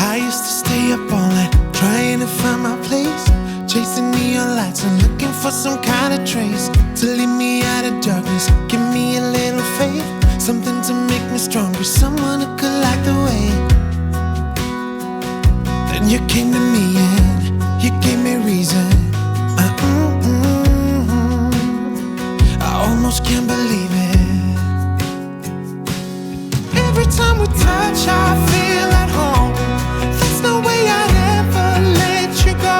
I used to stay up all night trying to find my place, chasing neon lights and looking for some kind of trace to lead me out of darkness. Give me a little faith, something to make me stronger, someone who could light the way. Then you came to me and you gave me reason. I almost can't believe it. Every time we touch, I feel at home. There's no way I'd ever let you go.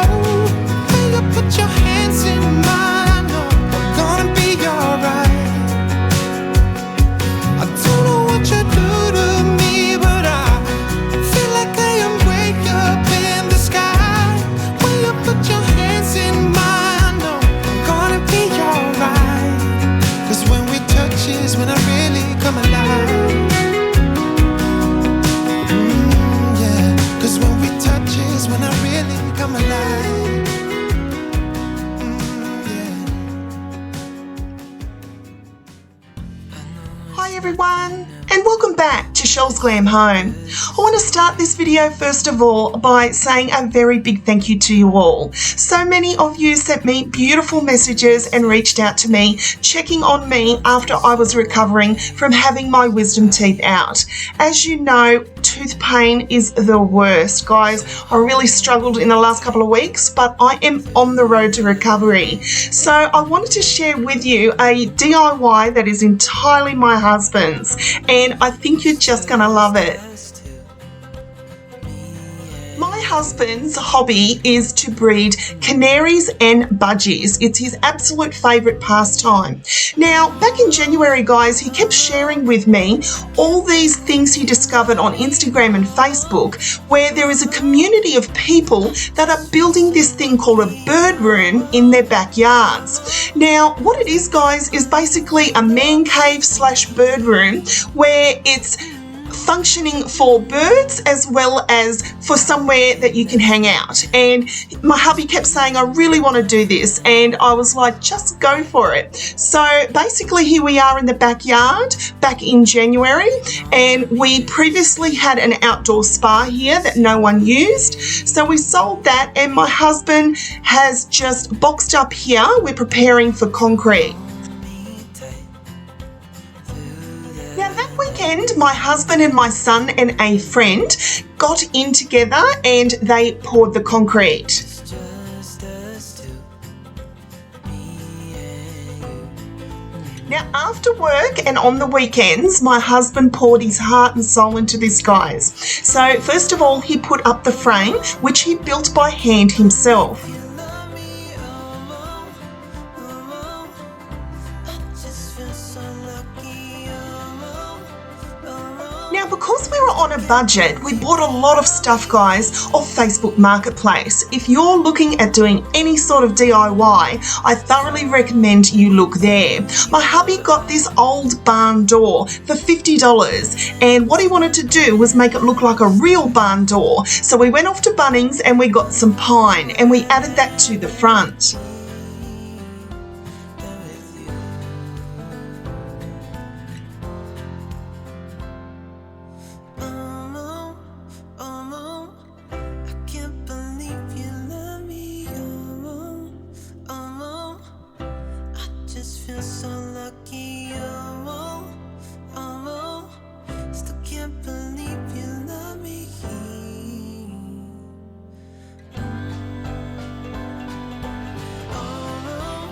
When you put your hands in mine, I know we're gonna be alright. I don't know what you do to me, but I feel like I am way up in the sky. When you put your hands in mine, I know we're gonna be alright. 'Cause when we touch is when I really come alive. When I really come alive. Hi everyone, and welcome back to Shell's Glam Home. I want to start this video first of all by saying a very big thank you to you all. So many of you sent me beautiful messages and reached out to me, checking on me after I was recovering from having my wisdom teeth out. As you know, tooth pain is the worst, guys. I really struggled in the last couple of weeks, but I am on the road to recovery. So I wanted to share with you a DIY that is entirely my husband's, and I think you're just gonna love it. My husband's hobby is to breed canaries and budgies. It's his absolute favourite pastime. Now, back in January, guys, he kept sharing with me all these things he discovered on Instagram and Facebook, where there is a community of people that are building this thing called a bird room in their backyards. Now, what it is, guys, is basically a man cave / bird room where it's functioning for birds as well as for somewhere that you can hang out. And my hubby kept saying, I really want to do this, and I was like, just go for it. So basically here we are in the backyard back in January, and we previously had an outdoor spa here that no one used, so we sold that, and my husband has just boxed up here. We're preparing for concrete. Now that weekend, my husband and my son and a friend got in together and they poured the concrete. Now after work and on the weekends, my husband poured his heart and soul into this, guys. So first of all, he put up the frame, which he built by hand himself. Now, because we were on a budget, we bought a lot of stuff, guys, off Facebook Marketplace. If you're looking at doing any sort of DIY, I thoroughly recommend you look there. My hubby got this old barn door for $50, and what he wanted to do was make it look like a real barn door. So we went off to Bunnings and we got some pine and we added that to the front.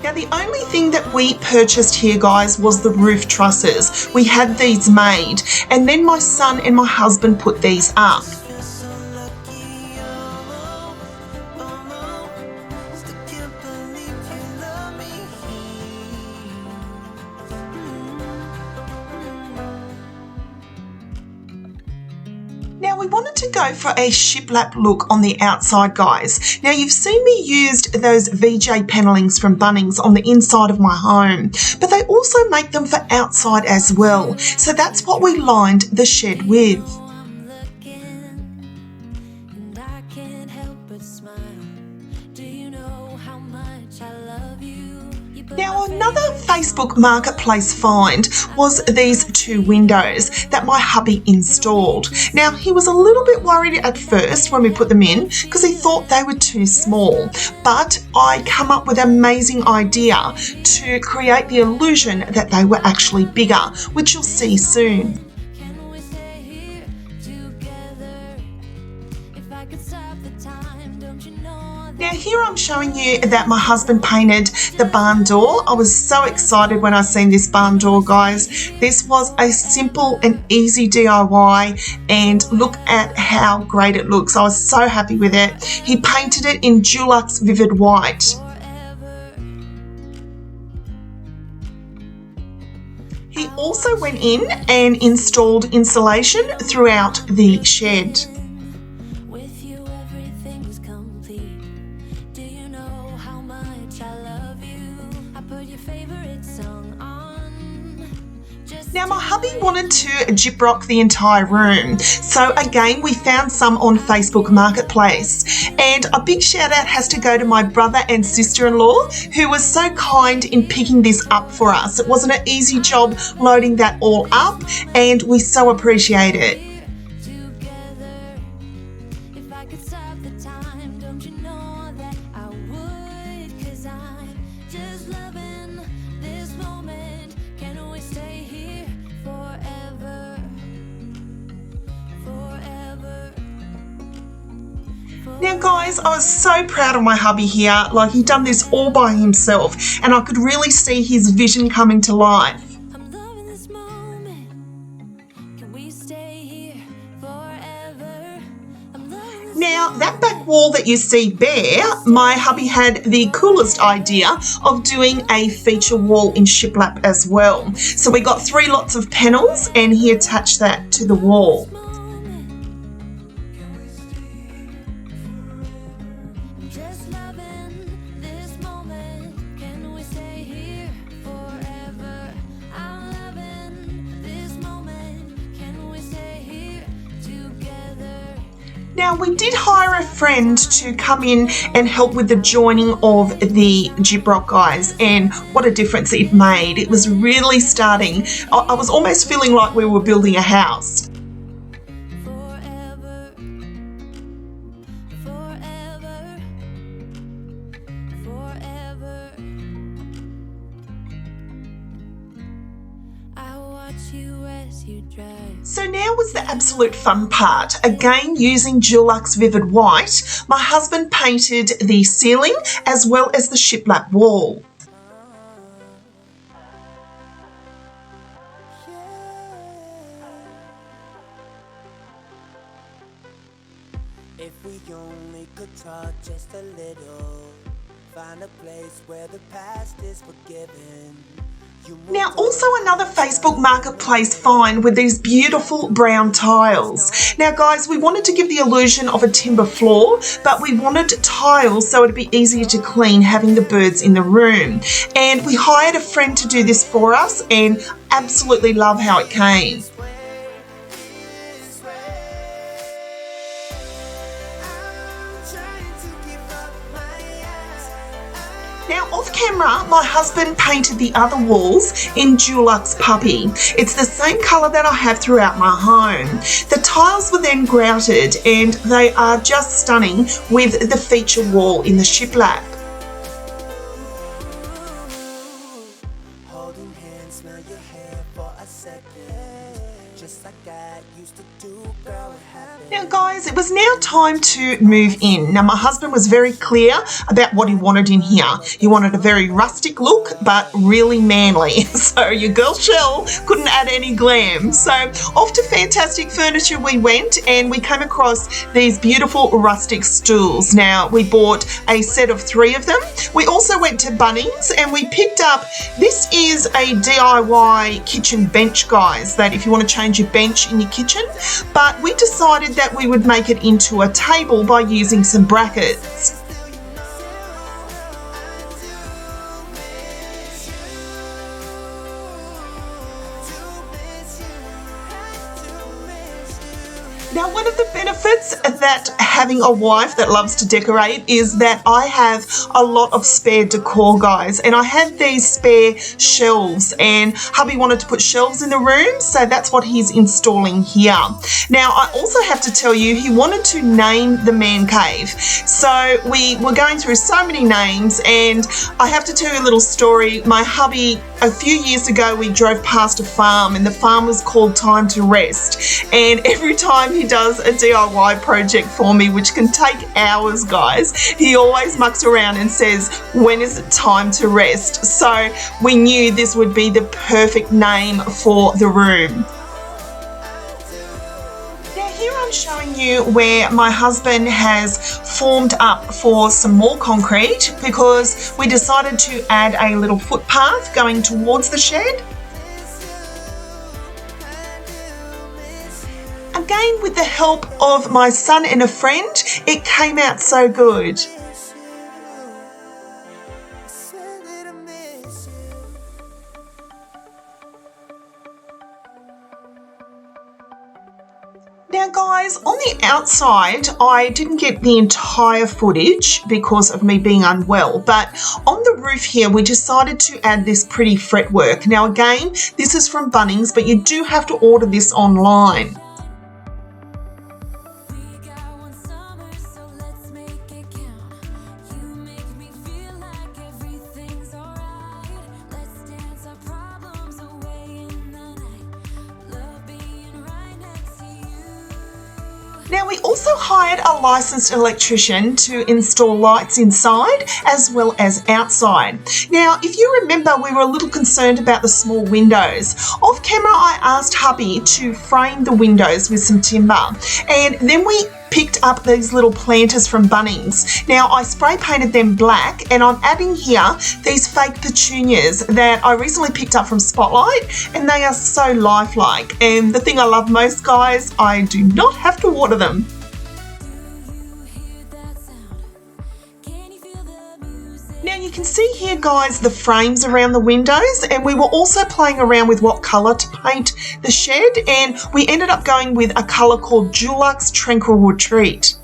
Now the only thing that we purchased here, guys, was the roof trusses. We had these made, and then my son and my husband put these up. Now we wanted to go for a shiplap look on the outside, guys. Now you've seen me used those VJ panellings from Bunnings on the inside of my home, but they also make them for outside as well. So that's what we lined the shed with. Now, another Facebook Marketplace find was these two windows that my hubby installed. Now, he was a little bit worried at first when we put them in because he thought they were too small, but I come up with an amazing idea to create the illusion that they were actually bigger, which you'll see soon. Now here I'm showing you that my husband painted the barn door. I was so excited when I seen this barn door, guys. This was a simple and easy DIY, and look at how great it looks. I was so happy with it. He painted it in DULUX Vivid White. He also went in and installed insulation throughout the shed. Now my hubby wanted to gyprock the entire room, so again we found some on Facebook Marketplace, and a big shout out has to go to my brother and sister-in-law who was so kind in picking this up for us. It wasn't an easy job loading that all up, and we so appreciate it. Now guys, I was so proud of my hubby here. Like, he'd done this all by himself, and I could really see his vision coming to life. Now, that back wall that you see bare, my hubby had the coolest idea of doing a feature wall in shiplap as well. So we got 3 lots of panels and he attached that to the wall. Now, we did hire a friend to come in and help with the joining of the gyprock, guys, and what a difference it made. It was really starting. I was almost feeling like we were building a house. So now was the absolute fun part. Again, using DULUX Vivid White, my husband painted the ceiling as well as the shiplap wall. If we only could talk just a little, find a place where the past is forgiven. Now, also another Facebook Marketplace find with these beautiful brown tiles. Now guys, we wanted to give the illusion of a timber floor, but we wanted tiles so it'd be easier to clean having the birds in the room. And we hired a friend to do this for us and absolutely love how it came. Now, off camera, my husband painted the other walls in DULUX Puppy. It's the same colour that I have throughout my home. The tiles were then grouted and they are just stunning with the feature wall in the shiplap. Holding hands, smell your hair for a second, just like I used to do, girl, what happened? Now guys, it was now time to move in. Now my husband was very clear about what he wanted in here. He wanted a very rustic look, but really manly. So your girl Shell couldn't add any glam. So off to Fantastic Furniture we went, and we came across these beautiful rustic stools. Now we bought a set of 3 of them. We also went to Bunnings and we picked up, this is a DIY kitchen bench, guys, that if you want to change your bench in your kitchen, but we decided that we would make it into a table by using some brackets. Now, one of the benefits benefits that having a wife that loves to decorate is that I have a lot of spare decor, guys, and I had these spare shelves, and hubby wanted to put shelves in the room, so that's what he's installing here. Now, I also have to tell you, he wanted to name the man cave, so we were going through so many names, and I have to tell you a little story. My hubby, a few years ago, we drove past a farm, and the farm was called Time to Rest, and every time he does a DIY project for me, which can take hours, guys, he always mucks around and says, when is it time to rest? So we knew this would be the perfect name for the room. Now here I'm showing you where my husband has formed up for some more concrete because we decided to add a little footpath going towards the shed. Again, with the help of my son and a friend, it came out so good. Now guys, on the outside, I didn't get the entire footage because of me being unwell, but on the roof here, we decided to add this pretty fretwork. Now again, this is from Bunnings, but you do have to order this online. Now we also hired a licensed electrician to install lights inside as well as outside. Now if you remember, we were a little concerned about the small windows. Off camera I asked hubby to frame the windows with some timber, and then we picked up these little planters from Bunnings. Now I spray painted them black, and I'm adding here these fake petunias that I recently picked up from Spotlight, and they are so lifelike. And the thing I love most, guys, I do not have to water them. Now you can see here, guys, the frames around the windows, and we were also playing around with what colour to paint the shed, and we ended up going with a colour called DULUX Tranquil Retreat.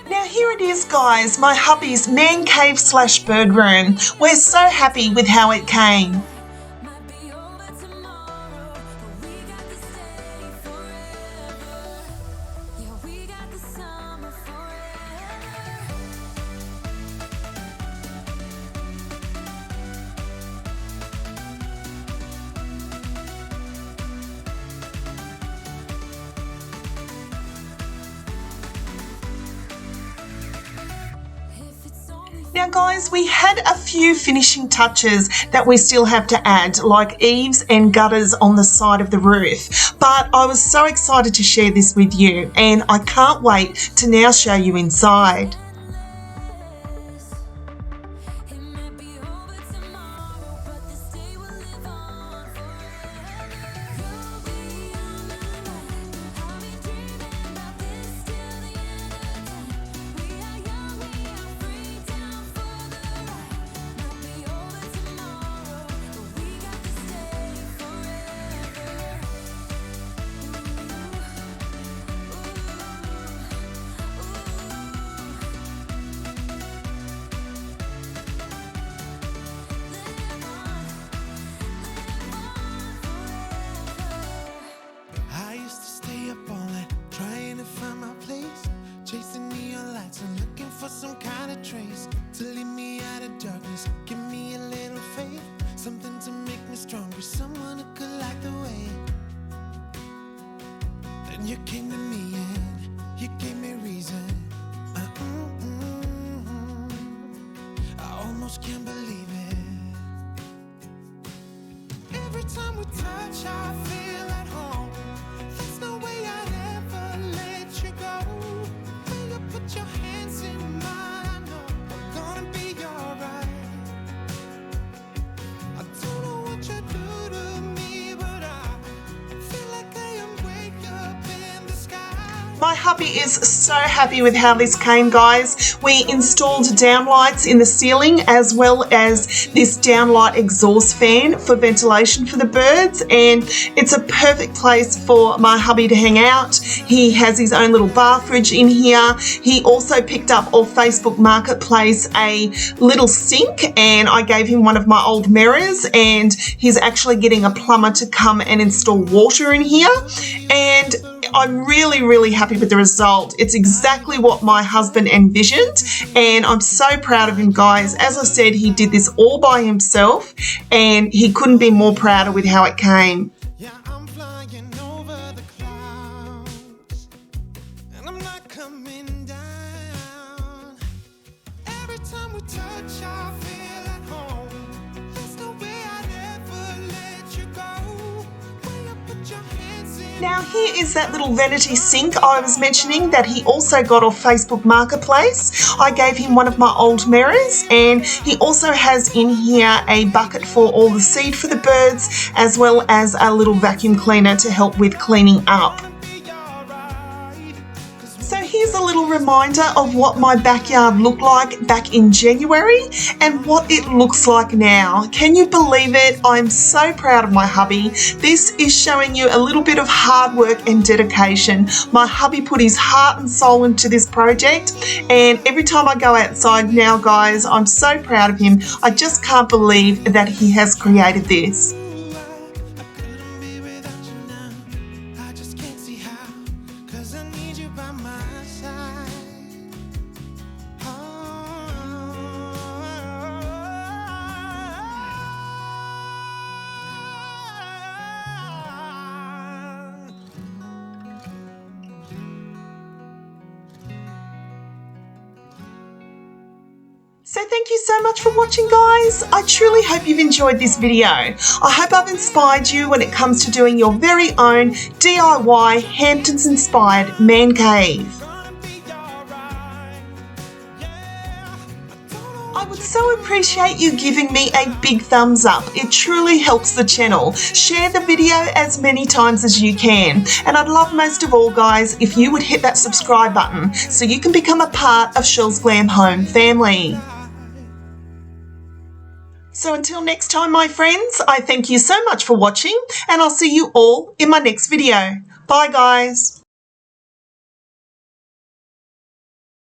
Now here it is, guys, my hubby's man cave slash bird room. We're so happy with how it came. Now guys, we had a few finishing touches that we still have to add, like eaves and gutters on the side of the roof, but I was so excited to share this with you, and I can't wait to now show you inside. Some kind of trace to lead me out of darkness. Give me a little faith, something to make me stronger. Someone who could light the way. Then you came to me and you gave me reason. I almost can't believe it. Every time we touch, I feel at home. There's no way I'd ever let you go. When you put your hands in mine, I know I'm gonna be alright. I don't know what you do to me, but I feel like I am waking hubby is so happy with how this came, guys. We installed downlights in the ceiling as well as this downlight exhaust fan for ventilation for the birds, and it's a perfect place for my hubby to hang out. He has his own little bar fridge in here. He also picked up off Facebook Marketplace a little sink, and I gave him one of my old mirrors, and he's actually getting a plumber to come and install water in here. And I'm really, really happy with the result. It's exactly what my husband envisioned, and I'm so proud of him, guys. As I said, he did this all by himself, and he couldn't be more prouder with how it came. Yeah, I'm flying over the clouds, and I'm not coming down. Every time we touch, I feel at home. There's no way I'd ever let you go. When you put your hands in. Now here is that little vanity sink I was mentioning that he also got off Facebook Marketplace. I gave him one of my old mirrors, and he also has in here a bucket for all the seed for the birds, as well as a little vacuum cleaner to help with cleaning up. So here's a little reminder of what my backyard looked like back in January and what it looks like now. Can you believe it? I'm so proud of my hubby. This is showing you a little bit of hard work and dedication. My hubby put his heart and soul into this project, and every time I go outside now, guys, I'm so proud of him. I just can't believe that he has created this. Couldn't be without you now. I just can't see how, 'cause I need you by my side. So thank you so much for watching, guys. I truly hope you've enjoyed this video. I hope I've inspired you when it comes to doing your very own DIY Hamptons inspired man cave. I would so appreciate you giving me a big thumbs up. It truly helps the channel. Share the video as many times as you can. And I'd love most of all, guys, if you would hit that subscribe button so you can become a part of Shell's Glam Home family. So until next time, my friends, I thank you so much for watching, and I'll see you all in my next video. Bye, guys.